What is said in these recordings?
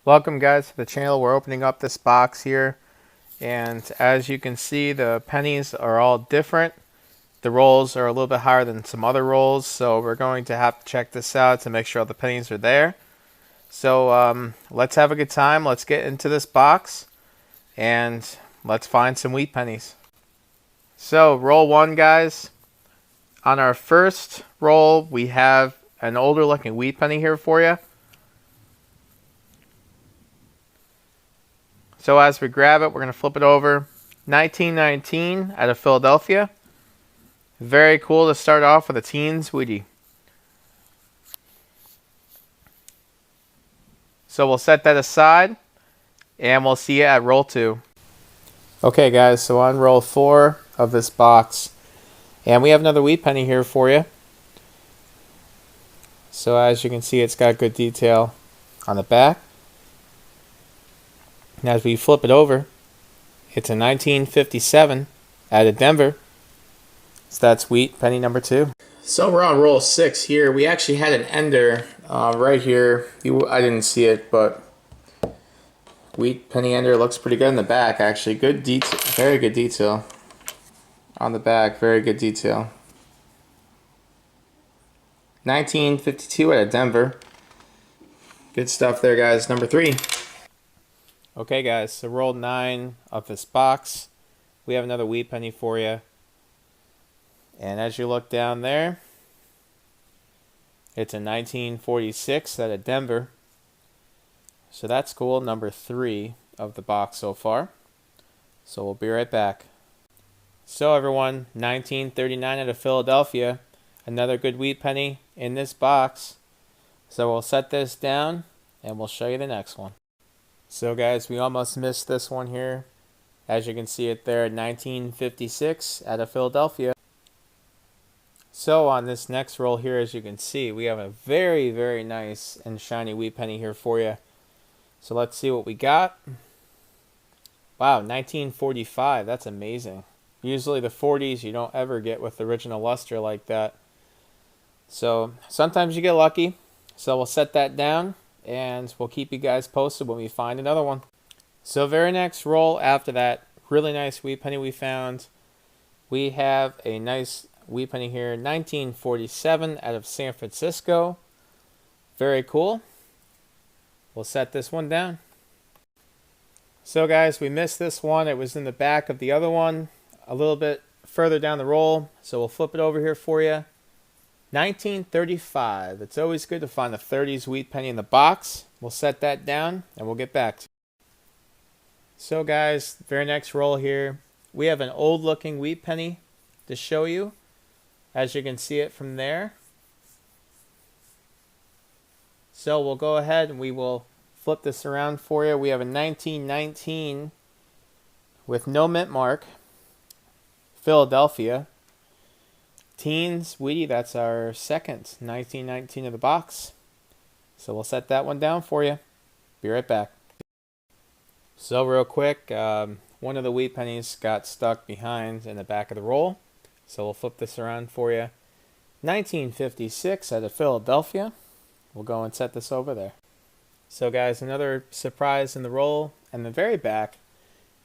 Welcome guys to the channel. We're opening up this box here, and as you can see, the pennies are all different. The rolls are a little bit higher than some other rolls, so we're going to have to check this out to make sure all the pennies are there. So let's have a good time. Let's get into this box and let's find some wheat pennies. So roll one, guys. On our first roll, we have an older looking wheat penny here for you. So as we grab it, we're going to flip it over. 1919 out of Philadelphia. Very cool to start off with a teen sweetie. So we'll set that aside, and we'll see you at roll 2. Okay guys, so on roll 4 of this box, and we have another wheat penny here for you. So as you can see, it's got good detail on the back. And as we flip it over, it's a 1957 out of Denver. So that's wheat penny number 2. So we're on roll 6 here. We actually had an ender right here. I didn't see it, but wheat penny ender looks pretty good in the back actually. Good detail, very good detail on the back. Very good detail. 1952 out of Denver. Good stuff there, guys. Number 3. Okay guys, so roll 9 of this box. We have another wheat penny for you. And as you look down there, it's a 1946 out of Denver. So that's cool. Number 3 of the box so far. So we'll be right back. So everyone, 1939 out of Philadelphia. Another good wheat penny in this box. So we'll set this down and we'll show you the next one. So guys, we almost missed this one here. As you can see it there, 1956 out of Philadelphia. So on this next roll here, as you can see, we have a very, very nice and shiny wheat penny here for you. So let's see what we got. Wow, 1945. That's amazing. Usually the 40s you don't ever get with the original luster like that. So sometimes you get lucky. So we'll set that down and we'll keep you guys posted when we find another one. So very next roll after that really nice wheat penny we found, we have a nice wheat penny here, 1947 out of San Francisco. Very cool. We'll set this one down. So guys, we missed this one. It was in the back of the other one, a little bit further down the roll. So we'll flip it over here for you. 1935. It's always good to find a 30s wheat penny in the box. We'll set that down and we'll get back to it. So guys, very next roll here, we have an old looking wheat penny to show you. As you can see it from there. So we'll go ahead and we will flip this around for you. We have a 1919 with no mint mark, Philadelphia. Teen Sweetie, that's our second 1919 of the box. So we'll set that one down for you. Be right back. So real quick, one of the wheat pennies got stuck behind in the back of the roll. So we'll flip this around for you. 1956 out of Philadelphia. We'll go and set this over there. So guys, another surprise in the roll. And the very back,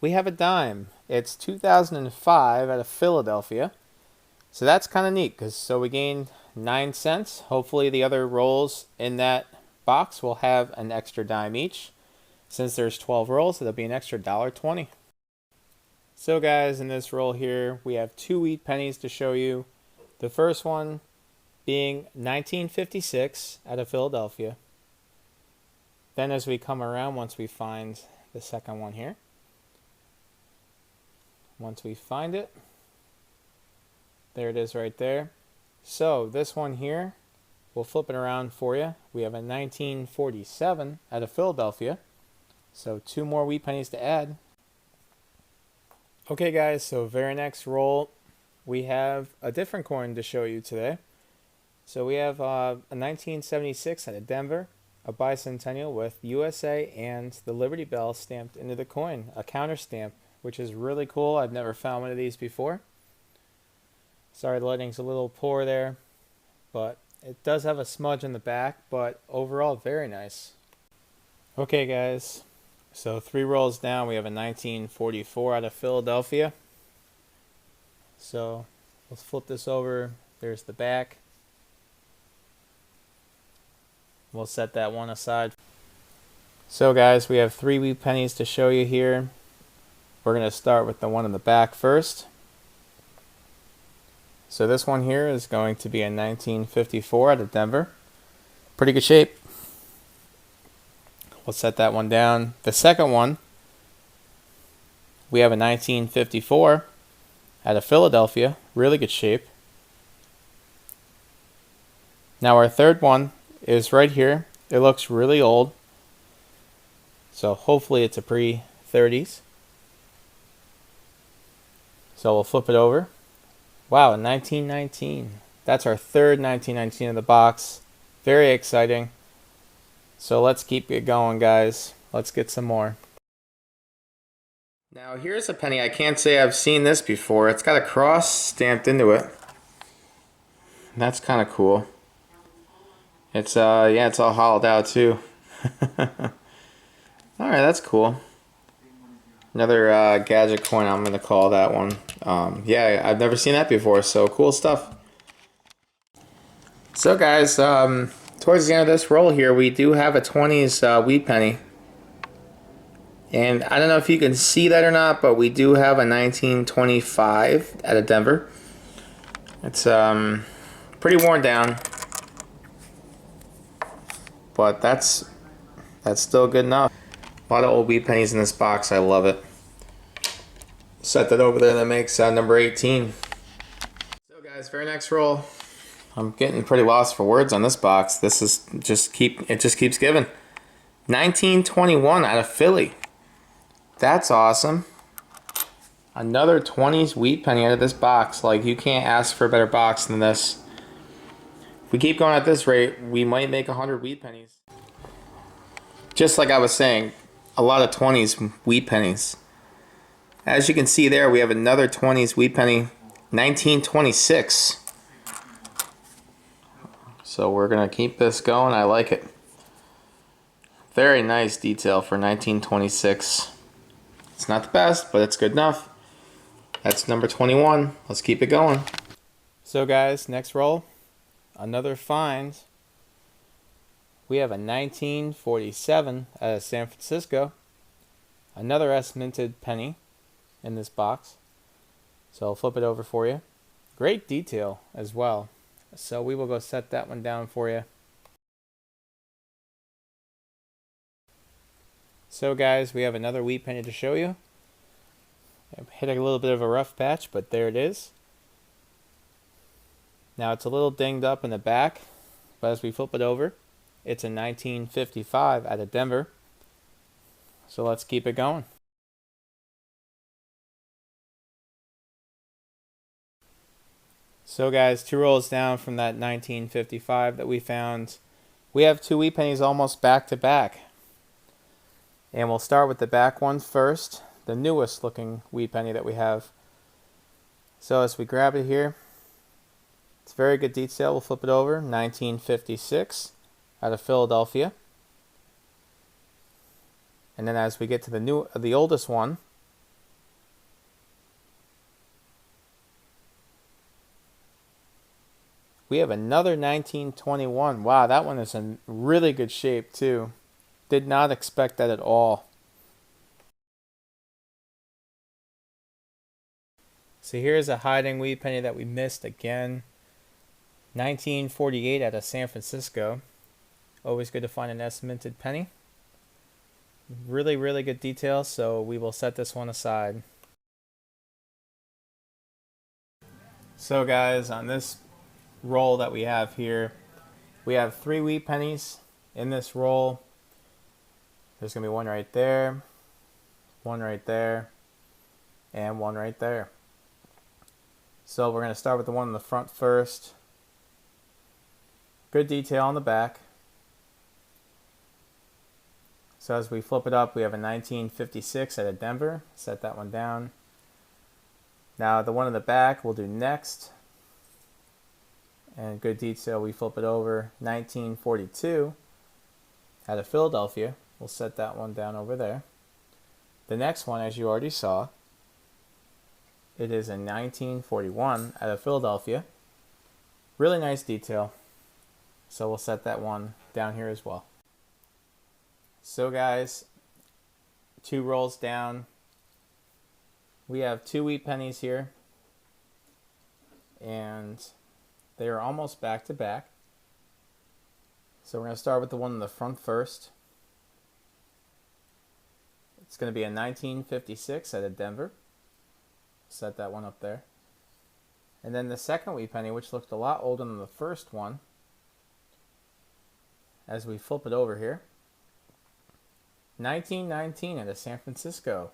we have a dime. It's 2005 out of Philadelphia. So that's kind of neat, because so we gained 9 cents. Hopefully the other rolls in that box will have an extra dime each. Since there's 12 rolls, it'll be an extra $1.20. So guys, in this roll here, we have 2 wheat pennies to show you. The first one being 1956 out of Philadelphia. Then as we come around, once we find the second one here. Once we find it, there it is right there. So this one here, we'll flip it around for you. We have a 1947 out of Philadelphia. So 2 more wheat pennies to add. Okay guys, so very next roll, we have a different coin to show you today. So we have a 1976 out of Denver, a bicentennial with USA and the Liberty Bell stamped into the coin, a counter stamp, which is really cool. I've never found one of these before. Sorry, the lighting's a little poor there, but it does have a smudge in the back, but overall very nice. Okay guys, so 3 rolls down we have a 1944 out of Philadelphia. So let's flip this over. There's the back. We'll set that one aside. So guys, we have 3 wheat pennies to show you here. We're going to start with the one in the back first. So this one here is going to be a 1954 out of Denver. Pretty good shape. We'll set that one down. The second one, we have a 1954 out of Philadelphia. Really good shape. Now our third one is right here. It looks really old. So hopefully it's a pre-30s. So we'll flip it over. Wow, 1919. That's our third 1919 in the box. Very exciting. So let's keep it going, guys. Let's get some more. Now here's a penny. I can't say I've seen this before. It's got a cross stamped into it. That's kind of cool. It's yeah, it's all hollowed out too. Alright, that's cool. Another gadget coin, I'm gonna call that one. Yeah, I've never seen that before, so cool stuff. So guys, towards the end of this roll here, we do have a 20s wheat penny. And I don't know if you can see that or not, but we do have a 1925 out of Denver. It's pretty worn down, but that's still good enough. A lot of old wheat pennies in this box. I love it. Set that over there. That makes number 18. So guys, very next roll. I'm getting pretty lost for words on this box. This is it just keeps giving. 1921 out of Philly. That's awesome. Another 20s wheat penny out of this box. Like, you can't ask for a better box than this. If we keep going at this rate, we might make 100 wheat pennies. Just like I was saying, a lot of 20s wheat pennies. As you can see there, we have another 20s wheat penny, 1926. So we're gonna keep this going. I like it. Very nice detail for 1926. It's not the best, but it's good enough. That's number 21. Let's keep it going. So guys, next roll, another find. We have a 1947 out of San Francisco. Another S-minted penny in this box. So I'll flip it over for you. Great detail as well. So we will go set that one down for you. So guys, we have another wheat penny to show you. I've hit a little bit of a rough patch, but there it is. Now it's a little dinged up in the back, but as we flip it over, it's a 1955 out of Denver. So let's keep it going. So guys, 2 rolls down from that 1955 that we found. We have 2 wheat pennies almost back to back. And we'll start with the back one first, the newest looking wheat penny that we have. So as we grab it here, it's very good detail. We'll flip it over. 1956 out of Philadelphia. And then as we get to the oldest one, we have another 1921. Wow, that one is in really good shape too. Did not expect that at all. So here's a hiding wheat penny that we missed again. 1948 out of San Francisco. Always good to find an S-minted penny. Really, really good detail, so we will set this one aside. So guys, on this roll that we have here, we have 3 wheat pennies in this roll. There's going to be one right there, one right there, and one right there. So we're going to start with the one in the front first. Good detail on the back. So as we flip it up, we have a 1956 out of Denver. Set that one down. Now the one in the back we'll do next. And good detail, we flip it over. 1942 out of Philadelphia. We'll set that one down over there. The next one, as you already saw, it is a 1941 out of Philadelphia. Really nice detail. So we'll set that one down here as well. So guys, 2 rolls down. We have 2 wheat pennies here. And they are almost back to back. So we're going to start with the one in the front first. It's going to be a 1956 out of Denver. Set that one up there. And then the second wheat penny, which looked a lot older than the first one, as we flip it over here, 1919 out of San Francisco.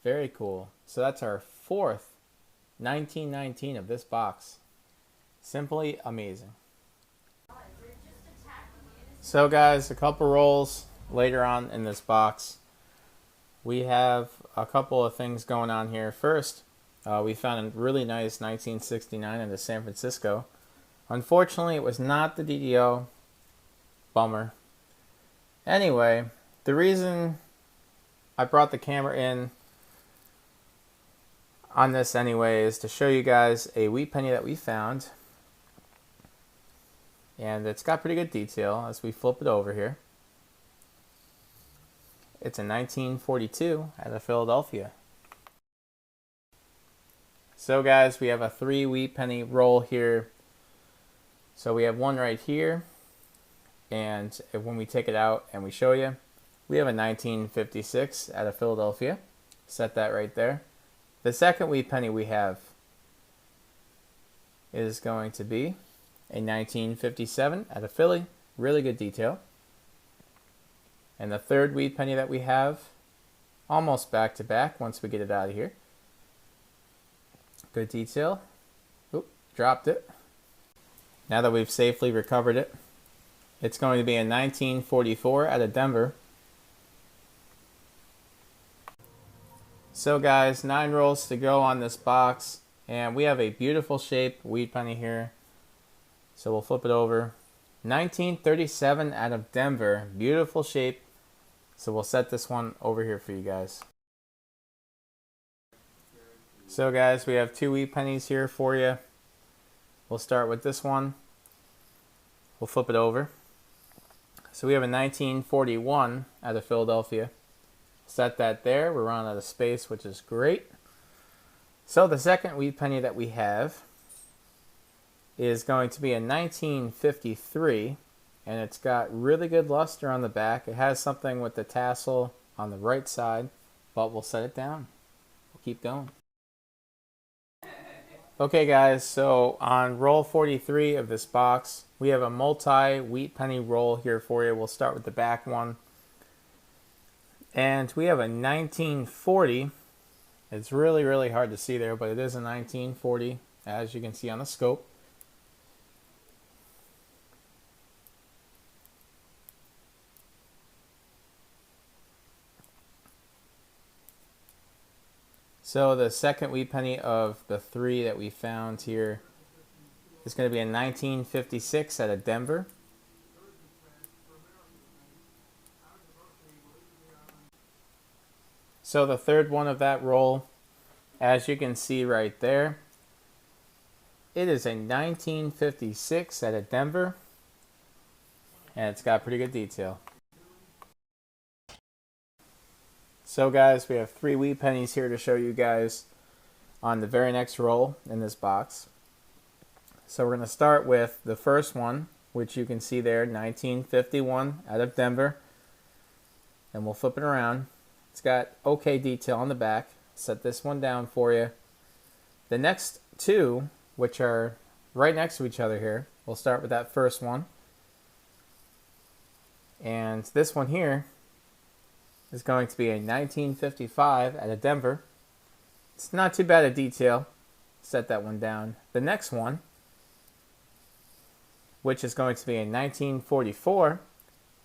Very cool. So that's our 4th 1919 of this box. Simply amazing. So guys, a couple rolls later on in this box. We have a couple of things going on here. First, we found a really nice 1969 in the San Francisco. Unfortunately, it was not the DDO. Bummer. Anyway, the reason I brought the camera in on this anyway is to show you guys a wheat penny that we found. And it's got pretty good detail as we flip it over here. It's a 1942 out of Philadelphia. So guys, we have a 3 wheat penny roll here. So we have one right here. And when we take it out and we show you, we have a 1956 out of Philadelphia. Set that right there. The second wheat penny we have is going to be a 1957 out of Philly. Really good detail. And the third wheat penny that we have, almost back to back once we get it out of here. Good detail. Oop, dropped it. Now that we've safely recovered it, it's going to be a 1944 out of Denver. So guys, 9 rolls to go on this box. And we have a beautiful shape wheat penny here. So we'll flip it over. 1937 out of Denver. Beautiful shape. So we'll set this one over here for you guys. So guys, we have 2 wheat pennies here for you. We'll start with this one. We'll flip it over. So we have a 1941 out of Philadelphia. Set that there. We're running out of space, which is great. So the second wheat penny that we have is going to be a 1953, and it's got really good luster on the back. It has something with the tassel on the right side, but we'll set it down. We'll keep going. Okay guys, so on roll 43 of this box, we have a multi wheat penny roll here for you. We'll start with the back one. And we have a 1940. It's really hard to see there, but it is a 1940, as you can see on the scope. So the second wheat penny of the 3 that we found here is going to be a 1956 out of Denver. So the third one of that roll, as you can see right there, it is a 1956 out of Denver, and it's got pretty good detail. So guys, we have 3 wheat pennies here to show you guys on the very next roll in this box. So we're going to start with the first one, which you can see there, 1951 out of Denver. And we'll flip it around. It's got okay detail on the back. Set this one down for you. The next 2, which are right next to each other here, we'll start with that first one. And this one here is going to be a 1955 out of Denver. It's not too bad a detail. Set that one down. The next one, which is going to be a 1944,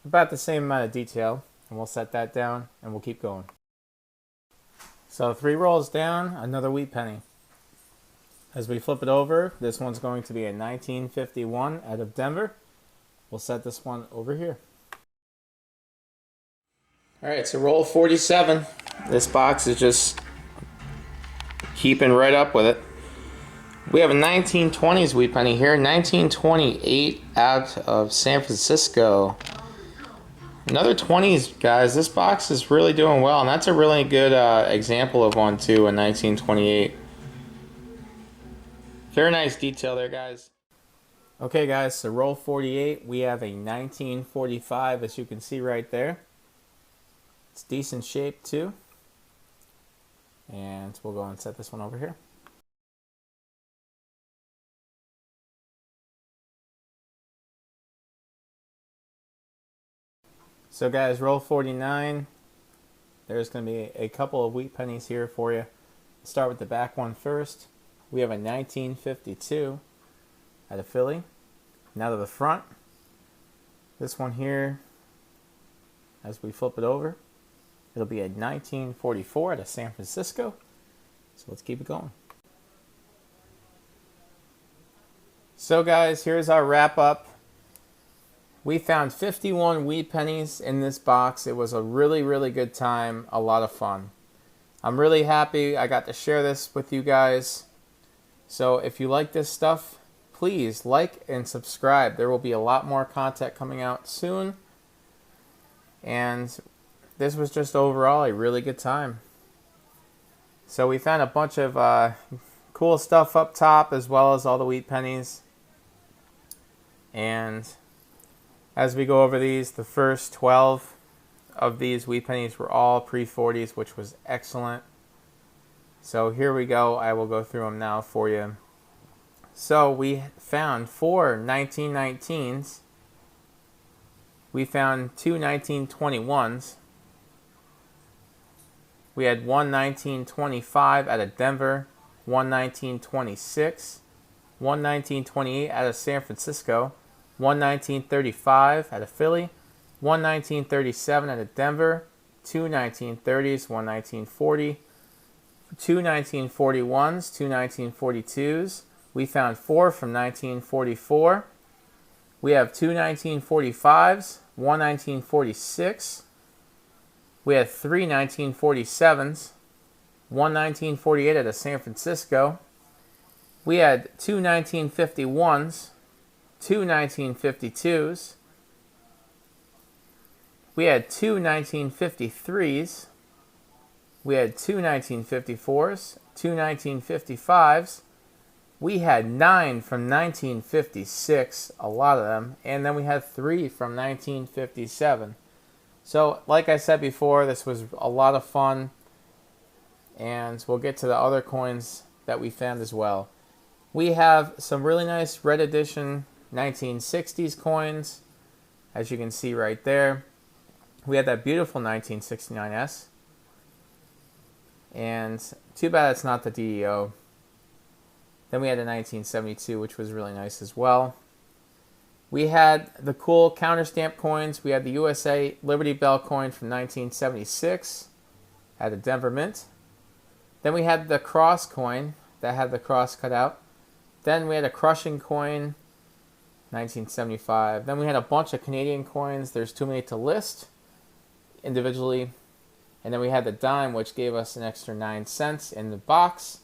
about the same amount of detail, and we'll set that down and we'll keep going. So 3 rolls down, another wheat penny. As we flip it over, this one's going to be a 1951 out of Denver. We'll set this one over here. Alright, so roll 47. This box is just keeping right up with it. We have a 1920s wheat penny here. 1928 out of San Francisco. Another 20s, guys. This box is really doing well, and that's a really good example of one too, a 1928. Very nice detail there, guys. Okay, guys, so roll 48. We have a 1945, as you can see right there. It's decent shape too. And we'll go and set this one over here. So guys, roll 49. There's going to be a couple of wheat pennies here for you. Start with the back one first. We have a 1952 at a Philly. Now to the front. This one here, as we flip it over, it'll be a 1944 at a San Francisco. So let's keep it going. So guys, here's our wrap up. We found 51 wheat pennies in this box. It was a really, really good time. A lot of fun. I'm really happy I got to share this with you guys. So if you like this stuff, please like and subscribe. There will be a lot more content coming out soon. And this was just overall a really good time. So we found a bunch of cool stuff up top, as well as all the wheat pennies. And as we go over these, the first 12 of these wheat pennies were all pre-40s, which was excellent. So here we go. I will go through them now for you. So we found 4 1919s. We found 2 1921s. We had 1 1925 out of Denver, 1 1926, 1 1928 out of San Francisco, 1 1935 out of Philly, 1 1937 out of Denver, 2 1930s, 1 1940, 2 1941s, 2 1942s. We found 4 from 1944. We have 2 1945s, 1 1946. We had 3 1947s, 1 1948 out of San Francisco. We had 2 1951s, 2 1952s. We had 2 1953s. We had 2 1954s, 2 1955s. We had 9 from 1956, a lot of them, and then we had 3 from 1957. So, like I said before, this was a lot of fun, and we'll get to the other coins that we found as well. We have some really nice red edition 1960s coins, as you can see right there. We had that beautiful 1969S, and too bad it's not the DEO. Then we had a 1972, which was really nice as well. We had the cool counter stamp coins. We had the USA Liberty Bell coin from 1976 at the Denver Mint. Then we had the cross coin that had the cross cut out. Then we had a crushing coin, 1975. Then we had a bunch of Canadian coins. There's too many to list individually. And then we had the dime, which gave us an extra 9 cents in the box.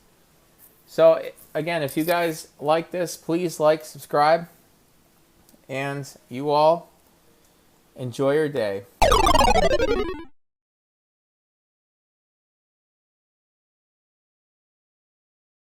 So again, if you guys like this, please like, subscribe, and you all enjoy your day.